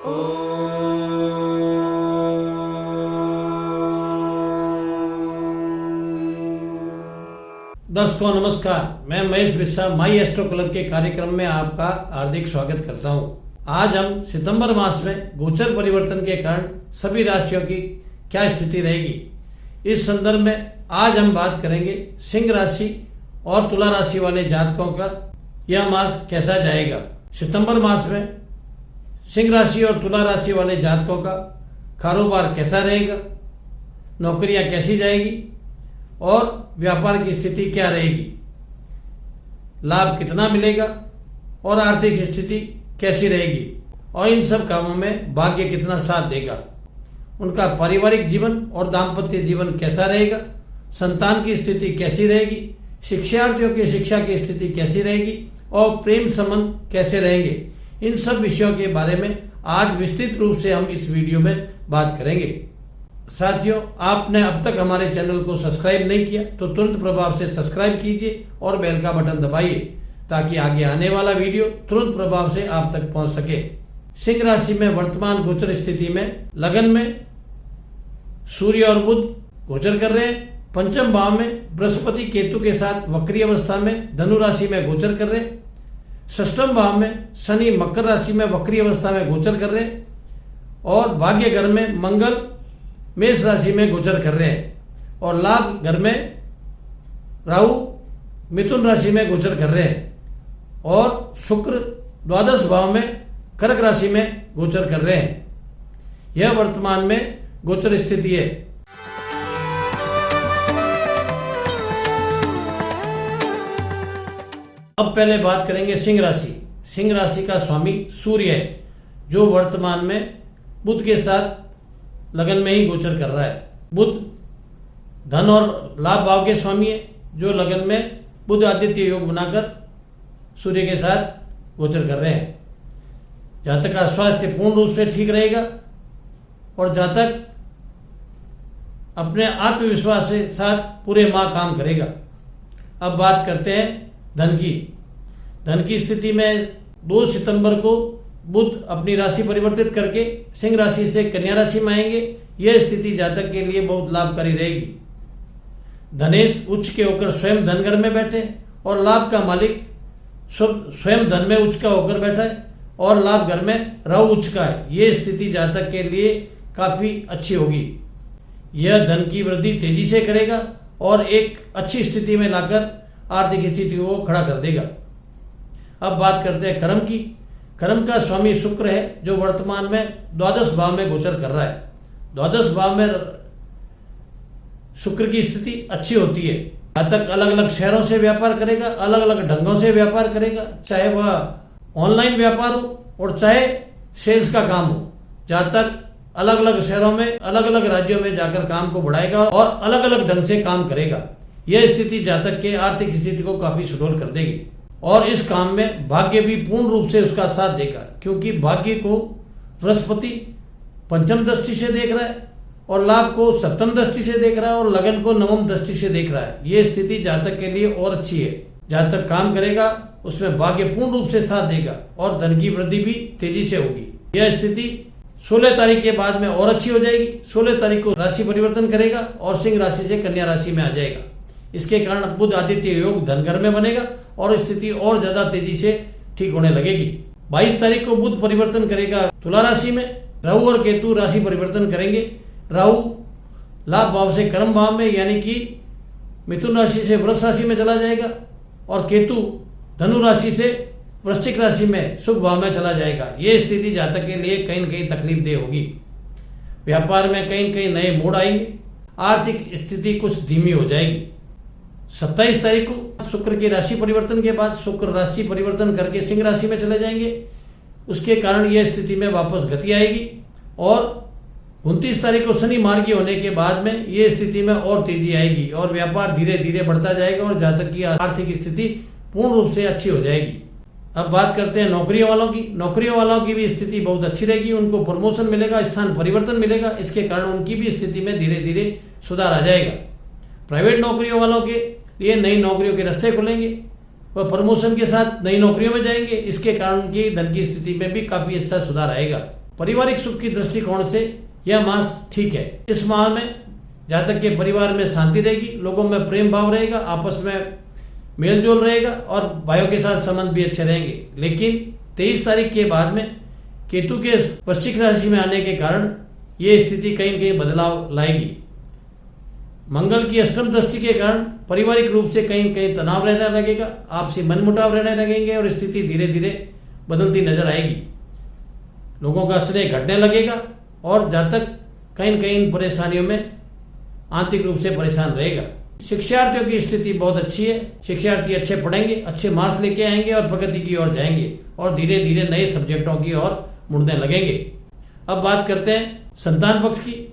दर्शकों नमस्कार, मैं महेश बिस्सा माई एस्ट्रो क्लब के कार्यक्रम में आपका हार्दिक स्वागत करता हूं। आज हम सितंबर मास में गोचर परिवर्तन के कारण सभी राशियों की क्या स्थिति रहेगी, इस संदर्भ में आज हम बात करेंगे सिंह राशि और तुला राशि वाले जातकों का यह मास कैसा जाएगा। सितंबर मास में सिंह राशि और तुला राशि वाले जातकों का कारोबार कैसा रहेगा, नौकरियां कैसी जाएगी और व्यापार की स्थिति क्या रहेगी, लाभ कितना मिलेगा और आर्थिक स्थिति कैसी रहेगी और इन सब कामों में भाग्य कितना साथ देगा। उनका पारिवारिक जीवन और दाम्पत्य जीवन कैसा रहेगा, संतान की स्थिति कैसी रहेगी, शिक्षार्थियों की शिक्षा की स्थिति कैसी रहेगी और प्रेम संबंध कैसे रहेंगे। इन सब विषयों के बारे में आज विस्तृत रूप से हम इस वीडियो में बात करेंगे। साथियों, आपने अब तक हमारे चैनल को सब्सक्राइब नहीं किया तो तुरंत प्रभाव से सब्सक्राइब कीजिए और बेल का बटन दबाइए ताकि आगे आने वाला वीडियो तुरंत प्रभाव से आप तक पहुंच सके। सिंह राशि में वर्तमान गोचर स्थिति में लगन में सूर्य और बुध गोचर कर रहे हैं। पंचम भाव में बृहस्पति केतु के साथ वक्री अवस्था में धनु राशि में गोचर कर रहे हैं। षष्ठम भाव में शनि मकर राशि में वक्री अवस्था में गोचर कर रहे हैं और भाग्य घर में मंगल मेष राशि में गोचर कर रहे हैं और लाभ घर में राहु मिथुन राशि में गोचर कर रहे हैं और शुक्र द्वादश भाव में कर्क राशि में गोचर कर रहे हैं। यह वर्तमान में गोचर स्थिति है। अब पहले बात करेंगे सिंह राशि। सिंह राशि का स्वामी सूर्य है जो वर्तमान में बुध के साथ लगन में ही गोचर कर रहा है। बुध धन और लाभ भाव के स्वामी है जो लगन में बुध आदित्य योग बनाकर सूर्य के साथ गोचर कर रहे हैं। जातक का स्वास्थ्य पूर्ण रूप से ठीक रहेगा और जातक अपने आत्मविश्वास के साथ पूरे माह काम करेगा। अब बात करते हैं धन की। धन की स्थिति में 2 सितंबर को बुध अपनी राशि परिवर्तित करके सिंह राशि से कन्या राशि में आएंगे। यह स्थिति जातक के लिए बहुत लाभकारी रहेगी। धनेश उच्च के होकर स्वयं धन घर में बैठे और लाभ का मालिक स्वयं धन में उच्च का होकर बैठा है और लाभ घर में राहु उच्च का है। यह स्थिति जातक के लिए काफी अच्छी होगी। यह धन की वृद्धि तेजी से करेगा और एक अच्छी स्थिति में लाकर आर्थिक स्थिति को खड़ा कर देगा। अब बात करते हैं कर्म की। कर्म का स्वामी शुक्र है जो वर्तमान में द्वादश भाव में गोचर कर रहा है। द्वादश भाव में शुक्र की स्थिति अच्छी होती है। जातक अलग अलग शहरों से व्यापार करेगा, अलग अलग ढंगों से व्यापार करेगा, चाहे वह ऑनलाइन व्यापार हो और चाहे सेल्स का काम हो। जातक अलग अलग शहरों में अलग अलग राज्यों में जाकर काम को बढ़ाएगा और अलग अलग ढंग से काम करेगा। यह स्थिति जातक के आर्थिक स्थिति को काफी सुडौल कर देगी और इस काम में भाग्य भी पूर्ण रूप से उसका साथ देगा क्योंकि भाग्य को बृहस्पति पंचम दृष्टि से देख रहा है और लाभ को सप्तम दृष्टि से देख रहा है और लगन को नवम दृष्टि से देख रहा है। यह स्थिति जातक के लिए और अच्छी है। जातक काम करेगा उसमें भाग्य पूर्ण रूप से साथ देगा और धन की वृद्धि भी तेजी से होगी। यह स्थिति 16 तारीख के बाद में और अच्छी हो जाएगी। 16 तारीख को राशि परिवर्तन करेगा और सिंह राशि से कन्या राशि में आ जाएगा। इसके कारण बुध आदित्य योग धन घर में बनेगा और स्थिति और ज्यादा तेजी से ठीक होने लगेगी। 22 तारीख को बुध परिवर्तन करेगा तुला राशि में। राहु और केतु राशि परिवर्तन करेंगे। राहु लाभ भाव से कर्म भाव में यानी कि मिथुन राशि से वृष राशि में चला जाएगा और केतु धनु राशि से वृश्चिक राशि में शुभ भाव में चला जाएगा। यह स्थिति जातक के लिए कहीं न कहीं तकलीफ देह होगी। व्यापार में कहीं न कहीं नए मोड़ आएंगे। आर्थिक स्थिति कुछ धीमी हो जाएगी। 27 तारीख को शुक्र की राशि परिवर्तन के बाद शुक्र राशि परिवर्तन करके सिंह राशि में चले जाएंगे। उसके कारण यह स्थिति में वापस गति आएगी और 29 तारीख को शनि मार्गी होने के बाद में यह स्थिति में और तेजी आएगी और व्यापार धीरे धीरे बढ़ता जाएगा और जातक की आर्थिक स्थिति पूर्ण रूप से अच्छी हो जाएगी। अब बात करते हैं नौकरियों वालों की। नौकरियों वालों की भी स्थिति बहुत अच्छी रहेगी। उनको प्रमोशन मिलेगा, स्थान परिवर्तन मिलेगा। इसके कारण उनकी भी स्थिति में धीरे धीरे सुधार आ जाएगा। प्राइवेट नौकरियों वालों के लिए नई नौकरियों के रास्ते खुलेंगे। वह प्रमोशन के साथ नई नौकरियों में जाएंगे। इसके कारण उनकी धन की स्थिति में भी काफी अच्छा सुधार आएगा। पारिवारिक सुख की दृष्टिकोण से यह मास ठीक है। इस माह में जातक के परिवार में शांति रहेगी, लोगों में प्रेम भाव रहेगा, आपस में मेल जोल रहेगा और भाइयों के साथ संबंध भी अच्छे रहेंगे। लेकिन 23 तारीख के बाद में केतु के वृश्चिक राशि में आने के कारण ये स्थिति कहीं न कहीं बदलाव लाएगी। मंगल की अष्टम दृष्टि के कारण पारिवारिक रूप से कहीं न कहीं तनाव रहने लगेगा, आपसी मनमुटाव रहने लगेंगे और स्थिति धीरे धीरे बदलती नजर आएगी। लोगों का स्नेह घटने लगेगा और जातक कहीं न कहीं इन परेशानियों में आंतरिक रूप से परेशान रहेगा। शिक्षार्थियों की स्थिति बहुत अच्छी है, शिक्षार्थी अच्छे पढ़ेंगे, अच्छे मार्क्स लेके आएंगे और प्रगति की ओर जाएंगे और धीरे धीरे नए सब्जेक्टों की ओर मुड़ने लगेंगे। अब बात करते हैं संतान पक्ष की।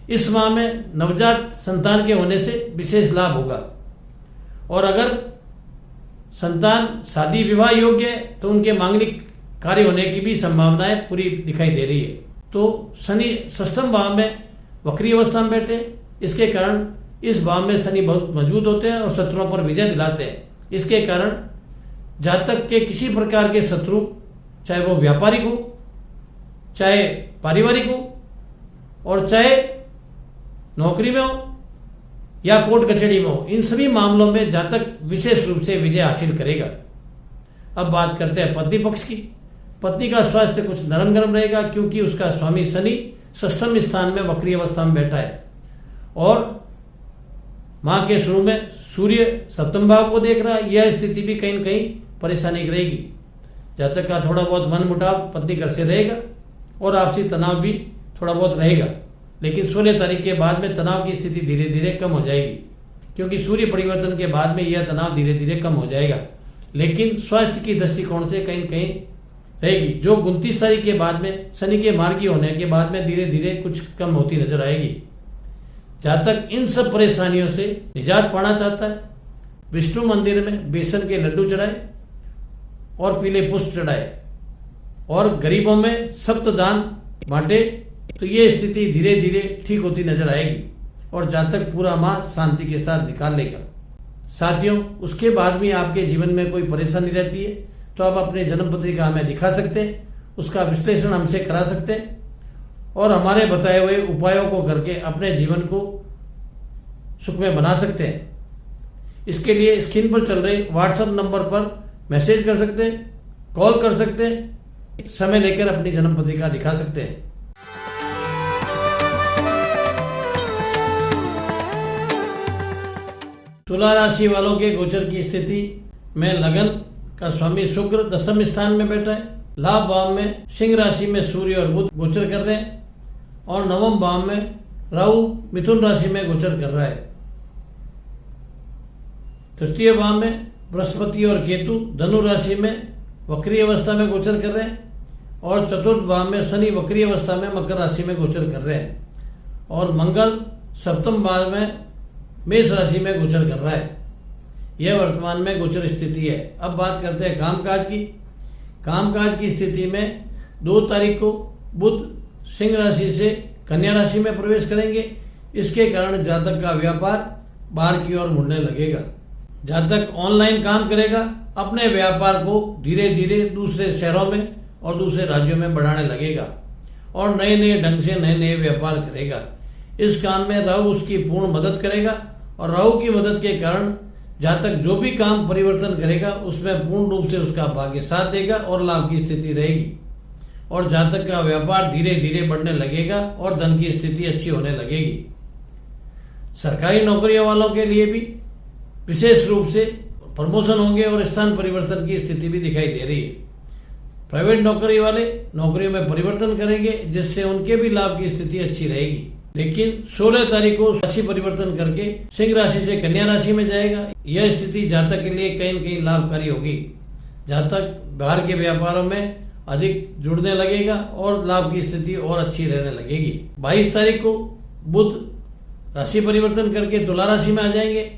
इस माह में नवजात संतान के होने से विशेष लाभ होगा और अगर संतान शादी विवाह योग्य है तो उनके मांगलिक कार्य होने की भी संभावनाएं पूरी दिखाई दे रही है। तो शनि षष्ठम भाव में वक्री अवस्था में बैठे, इसके कारण इस भाव में शनि बहुत मजबूत होते हैं और शत्रुओं पर विजय दिलाते हैं। इसके कारण जातक के किसी प्रकार के शत्रु, चाहे वो व्यापारिक हो, चाहे पारिवारिक हो और चाहे नौकरी में हो या कोर्ट कचहरी में हो, इन सभी मामलों में जातक विशेष रूप से विजय हासिल करेगा। अब बात करते हैं पत्नी पक्ष की। पत्नी का स्वास्थ्य कुछ नरम गरम रहेगा क्योंकि उसका स्वामी शनि षष्ठम स्थान में वक्री अवस्था में बैठा है और माह के शुरू में सूर्य सप्तम भाव को देख रहा है। यह स्थिति भी कहीं न कहीं परेशानी की रहेगी। जातक का थोड़ा बहुत मन मुटाव पत्नी घर से रहेगा और आपसी तनाव भी थोड़ा बहुत रहेगा, लेकिन 16 तारीख के बाद में तनाव की स्थिति धीरे धीरे कम हो जाएगी क्योंकि सूर्य परिवर्तन के बाद में यह तनाव धीरे धीरे कम हो जाएगा। लेकिन स्वास्थ्य की दृष्टिकोण से कहीं न कहीं रहेगी, जो 29 तारीख के बाद में शनि के मार्गी होने के बाद में धीरे धीरे कुछ कम होती नजर आएगी। जातक इन सब परेशानियों से निजात पाना चाहता है, विष्णु मंदिर में बेसन के लड्डू चढ़ाए और पीले पुष्प चढ़ाए और गरीबों में सप्तदान बांटे तो ये स्थिति धीरे धीरे ठीक होती नजर आएगी और जातक पूरा माह शांति के साथ निकाल लेगा। साथियों, उसके बाद भी आपके जीवन में कोई परेशानी रहती है तो आप अपने जन्म पत्रिका हमें दिखा सकते हैं, उसका विश्लेषण हमसे करा सकते हैं और हमारे बताए हुए उपायों को करके अपने जीवन को सुखमय बना सकते हैं। इसके लिए स्क्रीन पर चल रहे व्हाट्सएप नंबर पर मैसेज कर सकते हैं, कॉल कर सकते हैं, समय लेकर अपनी जन्म पत्रिका दिखा सकते हैं। तुला राशि वालों के गोचर की स्थिति में लगन का स्वामी शुक्र दसम स्थान में बैठा है, लाभ भाव में सिंह राशि में सूर्य और बुध गोचर कर रहे हैं और नवम भाव में राहु मिथुन राशि में गोचर कर रहा है। तृतीय भाव में बृहस्पति और केतु धनु राशि में वक्री अवस्था में गोचर कर रहे हैं और चतुर्थ भाव में शनि वक्री अवस्था में मकर राशि में गोचर कर रहे हैं और मंगल सप्तम भाव में मेष राशि में गोचर कर रहा है। यह वर्तमान में गोचर स्थिति है। अब बात करते हैं कामकाज की। कामकाज की स्थिति में 2 तारीख को बुध सिंह राशि से कन्या राशि में प्रवेश करेंगे। इसके कारण जातक का व्यापार बाहर की ओर मुड़ने लगेगा। जातक ऑनलाइन काम करेगा, अपने व्यापार को धीरे धीरे दूसरे शहरों में और दूसरे राज्यों में बढ़ाने लगेगा और नए नए ढंग से नए नए व्यापार करेगा। इस काम में राहु उसकी पूर्ण मदद करेगा और राहु की मदद के कारण जातक जो भी काम परिवर्तन करेगा उसमें पूर्ण रूप से उसका भाग्य साथ देगा और लाभ की स्थिति रहेगी और जातक का व्यापार धीरे धीरे बढ़ने लगेगा और धन की स्थिति अच्छी होने लगेगी। सरकारी नौकरियों वालों के लिए भी विशेष रूप से प्रमोशन होंगे और स्थान परिवर्तन की स्थिति भी दिखाई दे रही है। प्राइवेट नौकरी वाले नौकरियों में परिवर्तन करेंगे जिससे उनके भी लाभ की स्थिति अच्छी रहेगी। लेकिन 16 तारीख को राशि परिवर्तन करके सिंह राशि से कन्या राशि में जाएगा। यह स्थिति जातक के लिए कहीं न कहीं लाभकारी होगी। जातक बाहर के व्यापारों में अधिक जुड़ने लगेगा और लाभ की स्थिति और अच्छी रहने लगेगी। 22 तारीख को बुध राशि परिवर्तन करके तुला राशि में आ जाएंगे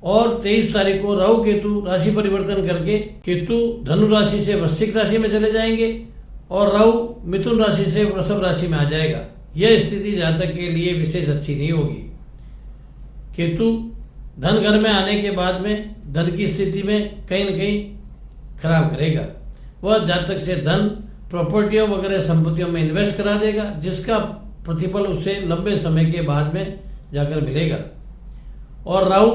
और 23 तारीख को राहु केतु राशि परिवर्तन करके केतु धनु राशि से वृश्चिक राशि में चले जाएंगे और राहु मिथुन राशि से वृषभ राशि में आ जाएगा। यह स्थिति जातक के लिए विशेष अच्छी नहीं होगी। केतु धन घर में आने के बाद में धन की स्थिति में कहीं न कहीं खराब करेगा। वह जातक से धन प्रॉपर्टियों वगैरह संपत्तियों में इन्वेस्ट करा देगा, जिसका प्रतिफल उसे लंबे समय के बाद में जाकर मिलेगा। और राहु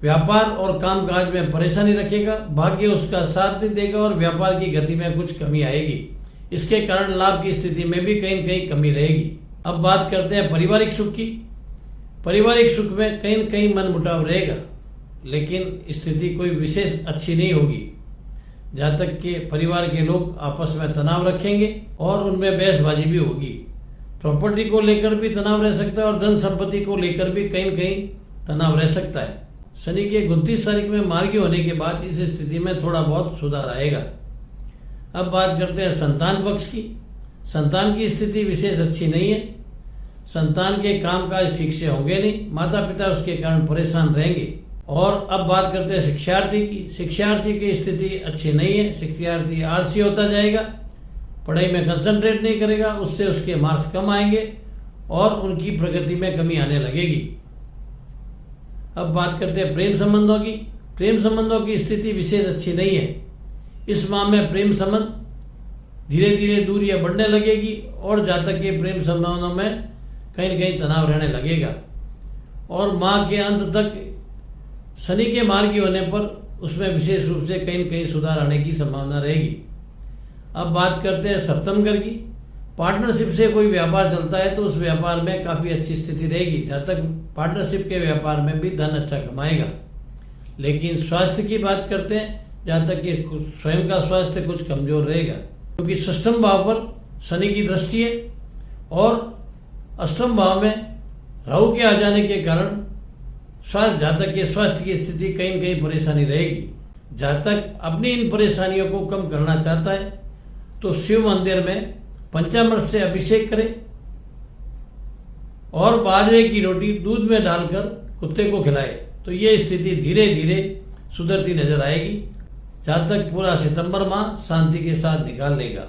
व्यापार और कामकाज में परेशानी रखेगा, भाग्य उसका साथ नहीं देगा और व्यापार की गति में कुछ कमी आएगी। इसके कारण लाभ की स्थिति में भी कहीं न कहीं कमी रहेगी। अब बात करते हैं पारिवारिक सुख की। पारिवारिक सुख में कहीं न कहीं मनमुटाव रहेगा, लेकिन स्थिति कोई विशेष अच्छी नहीं होगी। जातक के परिवार के लोग आपस में तनाव रखेंगे और उनमें बहसबाजी भी होगी। प्रॉपर्टी को लेकर भी तनाव रह सकता है और धन संपत्ति को लेकर भी कहीं न कहीं तनाव रह सकता है। शनि के 29 तारीख में मार्गी होने के बाद इस स्थिति में थोड़ा बहुत सुधार आएगा। अब बात करते हैं संतान पक्ष की। संतान की स्थिति विशेष अच्छी नहीं है। संतान के कामकाज ठीक से होंगे नहीं, माता पिता उसके कारण परेशान रहेंगे। और अब बात करते हैं शिक्षार्थी की। शिक्षार्थी की स्थिति अच्छी नहीं है। शिक्षार्थी आलसी होता जाएगा, पढ़ाई में कंसंट्रेट नहीं करेगा, उससे उसके मार्क्स कम आएंगे और उनकी प्रगति में कमी आने लगेगी। अब बात करते हैं प्रेम संबंधों की। प्रेम संबंधों की स्थिति विशेष अच्छी नहीं है। इस माह में प्रेम संबंध धीरे धीरे दूरियां बढ़ने लगेगी और जातक के प्रेम संबंधों में कहीं न कहीं तनाव रहने लगेगा। और माह के अंत तक शनि के मार्गी होने पर उसमें विशेष रूप से कहीं न कहीं सुधार आने की संभावना रहेगी। अब बात करते हैं सप्तम घर की। पार्टनरशिप से कोई व्यापार चलता है तो उस व्यापार में काफ़ी अच्छी स्थिति रहेगी। जातक पार्टनरशिप के व्यापार में भी धन अच्छा कमाएगा। लेकिन स्वास्थ्य की बात करते हैं, जातक के स्वयं का स्वास्थ्य कुछ कमजोर रहेगा, क्योंकि षष्ठम भाव पर शनि की दृष्टि है और अष्टम भाव में राहु के आ जाने के कारण जातक के स्वास्थ्य की स्थिति कहीं न कहीं परेशानी रहेगी। जातक अपनी इन परेशानियों को कम करना चाहता है तो शिव मंदिर में पंचामृत से अभिषेक करें और बाजरे की रोटी दूध में डालकर कुत्ते को खिलाए, तो ये स्थिति धीरे धीरे सुधरती नजर आएगी। जातक पूरा सितंबर माह शांति के साथ निकाल लेगा।